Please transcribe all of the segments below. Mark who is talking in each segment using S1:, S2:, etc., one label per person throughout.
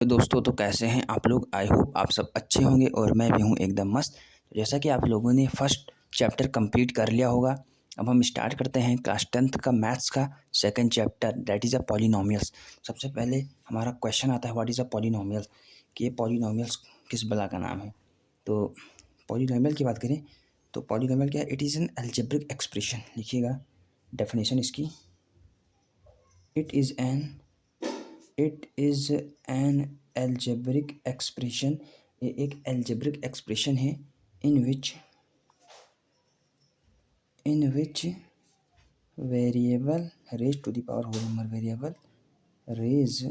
S1: तो दोस्तों, तो कैसे हैं आप लोग? आई होप आप सब अच्छे होंगे और मैं भी हूँ एकदम मस्त। तो जैसा कि आप लोगों ने फर्स्ट चैप्टर कंप्लीट कर लिया होगा, अब हम स्टार्ट करते हैं क्लास 10th का मैथ्स का second chapter, that is a polynomials. सबसे पहले हमारा क्वेश्चन आता है, व्हाट इज़ अ पॉलिनोमियल, कि ये पॉलिनोमियल्स किस बला का नाम है। तो पॉलिनोमियल की बात करें तो पॉलिनोमियल क्या है? It is an algebraic expression. लिखिएगा डेफिनेशन इसकी, it is an it is an algebraic expression. ये एक एल्जेब्रिक एक्सप्रेशन है in which variable raise to the power whole number variable raise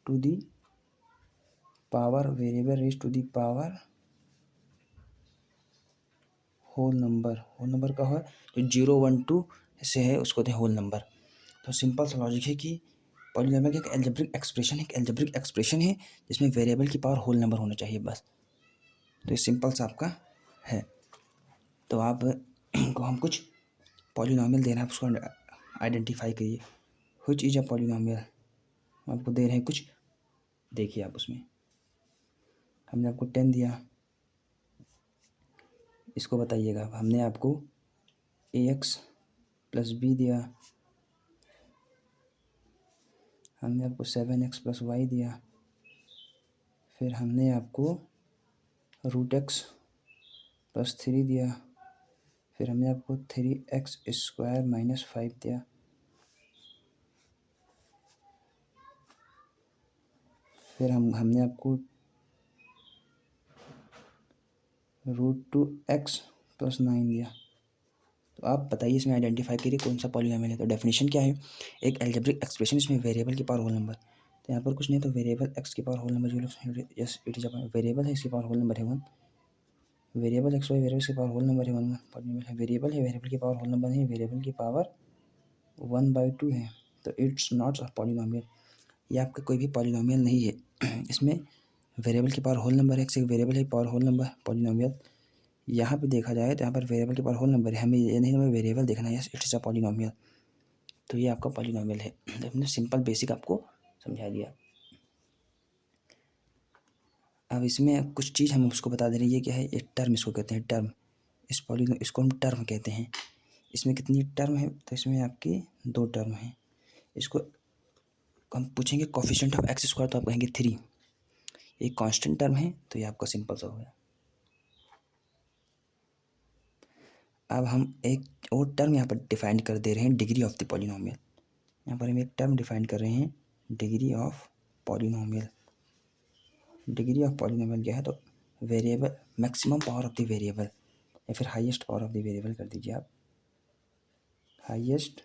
S1: to the power whole number का है जो 0 1 2 से है, उसको दे होल नंबर। तो सिंपल सा लॉजिक है कि पॉलिनोमियल एक एल्जेब्रिक एक्सप्रेशन है जिसमें वेरिएबल की पावर होल नंबर होना चाहिए बस। तो ये सिंपल सा आपका है। तो आप को हम कुछ पॉलिनोमियल दे रहे हैं, आप उसको आइडेंटिफाई करिए। व्हिच इज अ पॉलिनोमियल, आपको दे रहे हैं कुछ, देखिए आप उसमें। हमने आपको 10 दिया, इसको बताइएगा। हमने आपको ax प्लस बी दिया, हमने आपको 7x प्लस वाई दिया, फिर हमने आपको रूट एक्स प्लस 3 दिया, फिर हमने आपको 3x स्क्वायर माइनस 5 दिया, फिर हमने आपको √2x प्लस 9 दिया। तो आप बताइए इसमें आइडेंटिफाई करिए कौन सा पॉलिनोमियल है। तो डेफिनेशन क्या है? एक एल्जेब्रिक एक्सप्रेशन, इसमें वेरिएबल की पावर होल नंबर। तो यहाँ पर कुछ नहीं, तो वेरिएबल एक्स की पावर होल नंबर जो यस इट इज वेरिएबल है, इसकी पावर होल नंबर है 1। वेरिएबल एक्स वाई वेरिएबल की पावर होल नंबर है 1 पॉलिनोमियल है, वेरिएबल है, वेरिएबल की पावर होल नंबर है, वेरिएबल की पावर 1/2 है। तो इट्स नॉट अ पॉलिनोमियल, ये आपका कोई भी पॉलिनोमियल नहीं है। इसमें वेरिएबल की पावर होल नंबर है, एक्स एक वेरिएबल है, पावर होल नंबर पॉलिनोमियल। यहाँ पे देखा जाए तो यहाँ पर वेरिएबल के पावर होल नंबर है, हमें ये नहीं, हमें वेरिएबल देखना है। Yes it is a polynomial. तो ये आपका पॉलिनोमियल है। हमने सिंपल बेसिक आपको समझा दिया। अब इसमें कुछ चीज़ हम उसको बता दे रहे हैं। ये क्या है? एक टर्म, इसको कहते हैं टर्म। इसको हम टर्म कहते हैं। इसमें कितनी टर्म है? तो इसमें आपकी 2 टर्म है। इसको हम पूछेंगे कोफिशिएंट ऑफ एक्स स्क्वायर, तो आप कहेंगे 3। एक कांस्टेंट टर्म है, तो ये आपका सिंपल सा हो गया। अब हम एक और टर्म यहाँ पर डिफाइन कर दे रहे हैं, डिग्री ऑफ द पॉलिनोमियल। यहाँ पर हम एक टर्म डिफाइन कर रहे हैं, degree of polynomial. Degree of polynomial क्या है? तो variable, maximum power of the variable या फिर highest power of the variable कर दीजिए आप। हाईएस्ट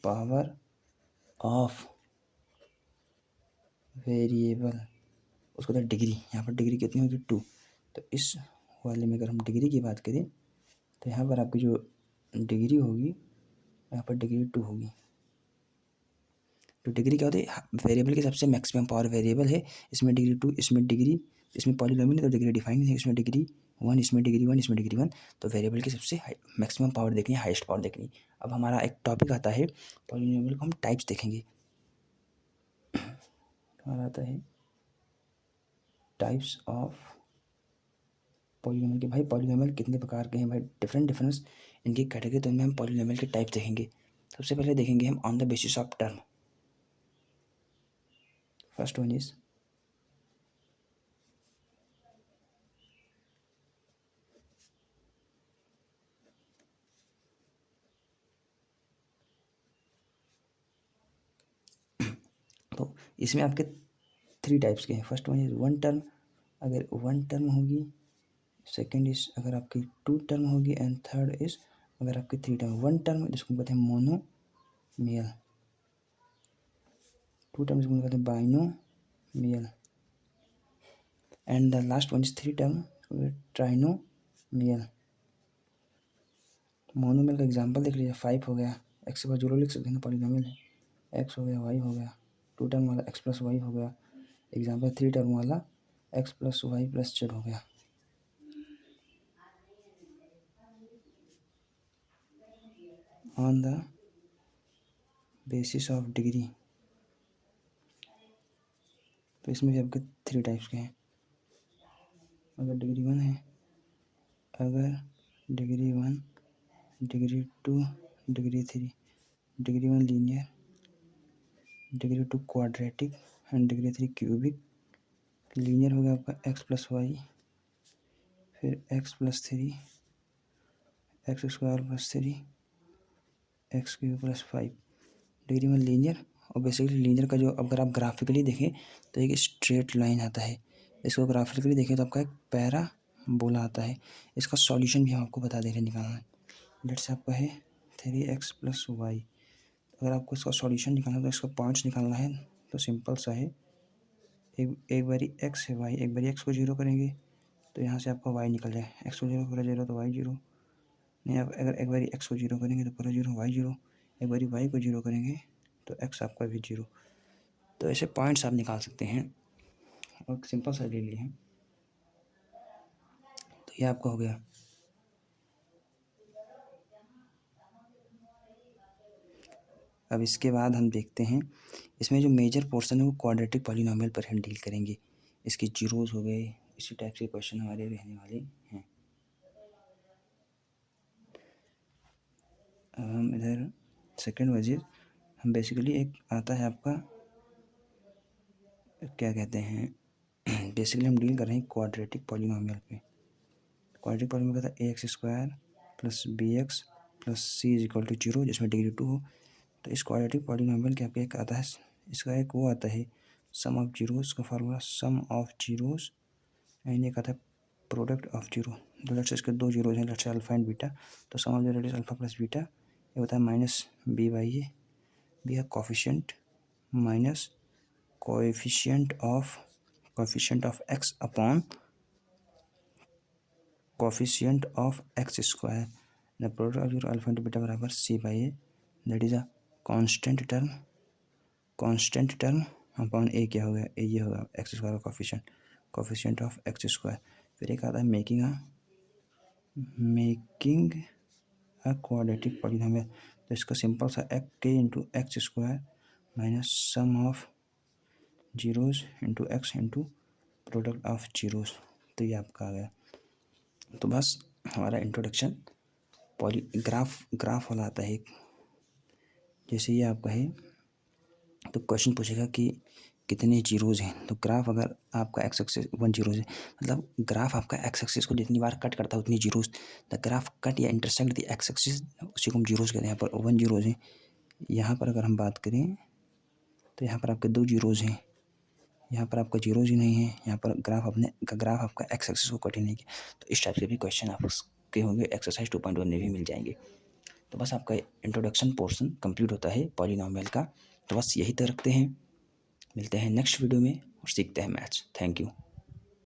S1: पावर ऑफ वेरिएबल, उसको तो डिग्री। यहाँ पर डिग्री कितनी होगी? 2। तो इस वाले में अगर हम डिग्री की बात करें तो यहाँ पर आपकी जो डिग्री होगी, यहाँ पर डिग्री 2 होगी। तो डिग्री क्या होती है? वेरिएबल की सबसे मैक्सिमम पावर वेरिएबल है, इसमें डिग्री 2, इसमें पॉलिनोमियल है तो डिग्री डिफाइन है, इसमें डिग्री 1, इसमें डिग्री 1, इसमें डिग्री 1। तो वेरिएबल की सबसे मैक्सिमम पावर देखनी है, हाईएस्ट पावर देखनी। अब हमारा एक टॉपिक आता है, पॉलिनोमियल को हम टाइप्स देखेंगे। हमारा आता है टाइप्स ऑफ पॉलिनोमियल के। भाई पॉलिनोमियल कितने प्रकार के हैं भाई, डिफरेंट इनकी कैटेगरी। तो इनमें हम पॉलिनोमियल के टाइप देखेंगे। सबसे पहले देखेंगे हम on the basis of term. First one is तो इसमें आपके 3 टाइप्स के हैं। First one is one term, अगर वन टर्म होगी। सेकेंड इज अगर आपकी 2 टर्म होगी, एंड थर्ड इज अगर आपकी 3 टर्म। वन टर्म जिसको कहते हैं मोनोमियल, 2 टर्म जिसको कहते हैं binomial, and the last one is 3 term trinomial. Monomial का एग्जांपल देख लीजिए, 5 हो गया, एक्स के बाद 0 लिख सकते हैं, पॉलिनोमियल है। एक्स हो गया, वाई हो गया, 2 टर्म वाला एक्स प्लस वाई हो गया। एग्जाम्पल 3 टर्म वाला x plus y plus z हो गया। On the basis of degree, तो इसमें भी आपके 3 टाइप्स के हैं। अगर डिग्री 1 है, अगर degree 1, degree 2, degree 3, degree 1 linear, degree 2 quadratic and degree 3 cubic. Linear हो गया आपका एक्स प्लस वाई, फिर x plus 3, x square plus 3, x cube plus 5। Degree 1 linear, और बेसिकली लीनियर का जो अगर आप ग्राफिकली देखें तो एक स्ट्रेट लाइन आता है, इसको ग्राफिकली देखें तो आपका एक पैराबोला आता है। इसका सॉल्यूशन भी हम आपको बता दे रहे हैं निकालना है। लेट्स आपका है 3x प्लस वाई। अगर आपको इसका सॉल्यूशन निकालना है तो इसका पॉइंट्स निकालना है, तो सिंपल सा है, एक बारी एक्स है वाई, एक बारी एक्स को जीरो करेंगे तो यहाँ से आपका वाई निकल जाए, एक्स को जीरो पूरा जीरो तो वाई जीरो, नहीं आप अगर एक बारी एक्स को जीरो करेंगे तो पूरा जीरो वाई जीरो, एक बारी वाई को जीरो करेंगे तो एक्स आपका भी जीरो। तो ऐसे पॉइंट्स आप निकाल सकते हैं और सिंपल सा ले लिए हैं। तो ये आपका हो गया। अब इसके बाद हम देखते हैं इसमें जो मेजर पोर्शन है वो क्वाड्रेटिक पॉलिनोमियल पर हम डील करेंगे। इसके जीरोस हो गए, इसी टाइप के क्वेश्चन हमारे रहने वाले हैं। अब हम इधर सेकंड वजीर हम बेसिकली एक आता है आपका क्या कहते हैं बेसिकली हम डील कर रहे हैं क्वाड्रेटिक पॉलिनोमियल पे। क्वाड्रेटिक पॉलिनोमियल का था a x square plus b x plus c is equal to zero, जिसमें डिग्री 2 हो। तो इस क्वाड्रेटिक पॉलिनोमियल के आपके एक आता है, इसका एक वो आता है सम ऑफ जीरोस का formula, sum of zeros, and एक आता है प्रोडक्ट ऑफ जीरो। तो लेट्स इसके 2 जीरोज हैं, लेट्स अल्फा एंड बीटा, तो sum of zero is alpha plus beta. ये होता है minus b by a, b है coefficient minus coefficient of x upon coefficient of x square. The product of zero alpha into beta बराबर c by a, that is a constant term upon ए क्या हो गया, ए ये होगा x square का coefficient of x square. फिर एक आता है मेकिंग अ क्वाड्रेटिक पॉलिनोमियल, तो इसका सिंपल सा एक के into x square minus sum of zeros into x into product of zeros. तो ये आपका आ गया। तो बस हमारा इंट्रोडक्शन ग्राफ वाला आता है। जैसे ये आपका है तो क्वेश्चन पूछेगा कि कितने जीरोज हैं, तो ग्राफ अगर आपका एक्स एक्सिस 1 जीरोज है, मतलब ग्राफ आपका एक्स एक्सिस को जितनी बार कट करता है उतनी जीरोज, द ग्राफ कट या इंटरसेक्ट द एक्स एक्सिस, उसी को हम जीरोज कहते हैं। यहाँ पर 1 जीरोज है, यहाँ पर अगर हम बात करें तो यहाँ पर आपके 2 जीरोज हैं, यहाँ पर आपका जीरोज ही नहीं है, यहाँ पर ग्राफ आपका एक्स एक्सिस को कट ही नहीं किया। तो इस टाइप के भी क्वेश्चन आपके होंगे, एक्सरसाइज 2.1 में भी मिल जाएंगे। तो बस आपका इंट्रोडक्शन पोर्शन कंप्लीट होता है पॉलिनोमियल का। तो बस यही तक रखते हैं, मिलते हैं नेक्स्ट वीडियो में और सीखते हैं मैथ्स। Thank you.